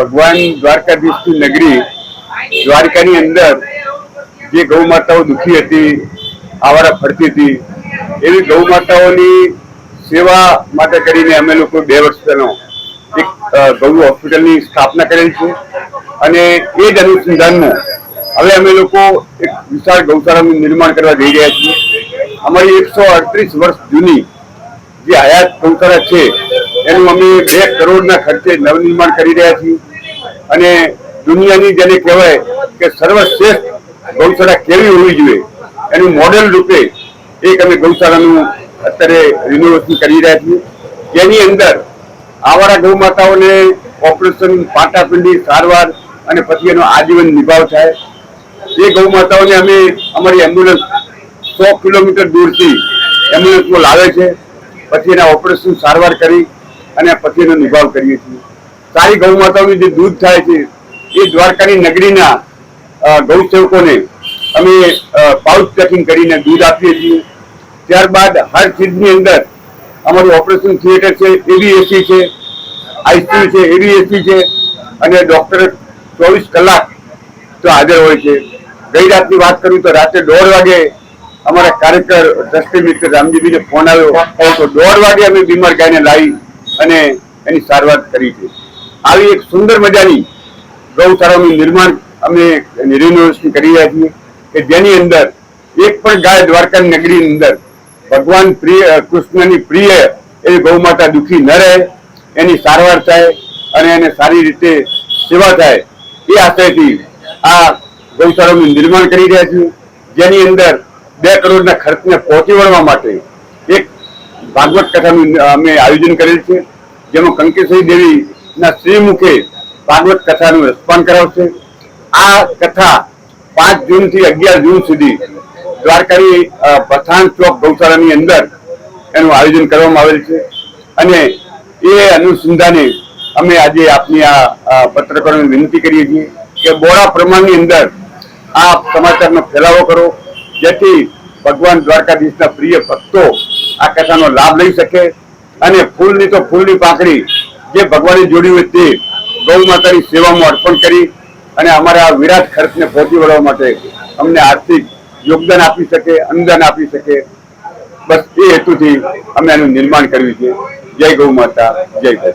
ભગવાન દ્વારકાધીશની નગરી દ્વારકાની અંદર જે ગૌ માતાઓ દુખી હતી, આવારા ફરતી હતી, એવી ગૌ માતાઓની સેવા માટે કરીને અમે લોકો 2 વર્ષ પહેલા એક ગૌ હોસ્પિટલની સ્થાપના કરેલી છે અને એ જ અનુસંધાનમાં હવે અમે લોકો એક વિશાળ ગૌશાળાનું નિર્માણ કરવા જઈ રહ્યા છીએ। અમારી 138 વર્ષ જૂની જે હયાત ગૌશાળા છે એનું અમે 2 કરોડના ખર્ચે નવનિર્માણ કરી રહ્યા છીએ અને દુનિયાની જેને કહેવાય કે સર્વશ્રેષ્ઠ ગૌશાળા કેવી હોવી જોઈએ એનું મોડેલ રૂપે એક અમે ગૌશાળાનું અત્યારે રિનોવેશન કરી રહ્યા છીએ, જેની અંદર આવારા ગૌ માતાઓને ઓપરેશન, પાટાપિંડી સારવાર અને પછી એનો આજીવન નિભાવ થાય। એ ગૌ માતાઓને અમે અમારી એમ્બ્યુલન્સ 100 કિલોમીટર દૂરથી એમ્બ્યુલન્સમાં લાવે છે, પછી એના ઓપરેશન સારવાર કરી અને પછી એનો નિભાવ કરીએ છીએ। સારી ગૌ માતાઓનું જે દૂધ થાય છે એ દ્વારકાની નગરીના ગૌ સેવકોને અમે પાઉચ પેકિંગ કરીને દૂધ આપીએ છીએ। ત્યારબાદ હર ચીજની અંદર અમારું ઓપરેશન થિયેટર છે, એવી એસી છે, આઈસીયુ છે, એવી એસી છે અને ડોક્ટર 24 કલાક તો હાજર હોય છે। ગઈ રાતની વાત કરું તો રાત્રે 1:30 વાગે અમારા કાર્યકર ટ્રસ્ટી મિત્ર રામજીભાઈને ફોન આવ્યો તો 1:30 વાગે અમે બીમાર ગાયને લાવી અને એની સારવાર કરી છે। આવી એક સુંદર મજાની ગૌશાળાનું નિર્માણ અમે રિનોવેશન કરી રહ્યા છીએ કે જેની અંદર એક પણ ગાય દ્વારકાની નગરીની અંદર ભગવાન કૃષ્ણની પ્રિય એવી ગૌ માતા દુઃખી ન રહે, એની સારવાર થાય અને એને સારી રીતે સેવા થાય એ આશયથી આ ગૌશાળાનું નિર્માણ કરી રહ્યા છીએ, જેની અંદર 2 કરોડના ખર્ચને પહોંચી વળવા માટે એક ભાગવત કથાનું અમે આયોજન કરેલ છે, જેમાં કંકેશ્વરી દેવીના શ્રીમુખે ભાગવત કથાનું રસપાન કરાવશે। આ કથા 5 જૂનથી 11 જૂન સુધી દ્વારકાની પઠાણ ચોક ગૌશાળાની અંદર એનું આયોજન કરવામાં આવેલ છે અને એ અનુસંધાને અમે આજે આપની આ પત્રકારોને વિનંતી કરીએ છીએ કે બોડા પ્રમાણની અંદર આ સમાચારનો ફેલાવો કરો, જેથી ભગવાન દ્વારકાધીશના પ્રિય ભક્તો આ કથાનો લાભ લઈ શકે અને ફૂલની તો ફૂલની પાંખડી જે ભગવાને જોડી હોય તે ગૌ માતાની સેવામાં અર્પણ કરી અને અમારા આ વિરાટ ખર્ચને પહોંચી વળવા માટે અમને આર્થિક યોગદાન આપી શકે, અનુદાન આપી શકે, બસ એ હેતુથી અમે આનું નિર્માણ કર્યું છે। જય ગૌ માતા, જય ગૌ।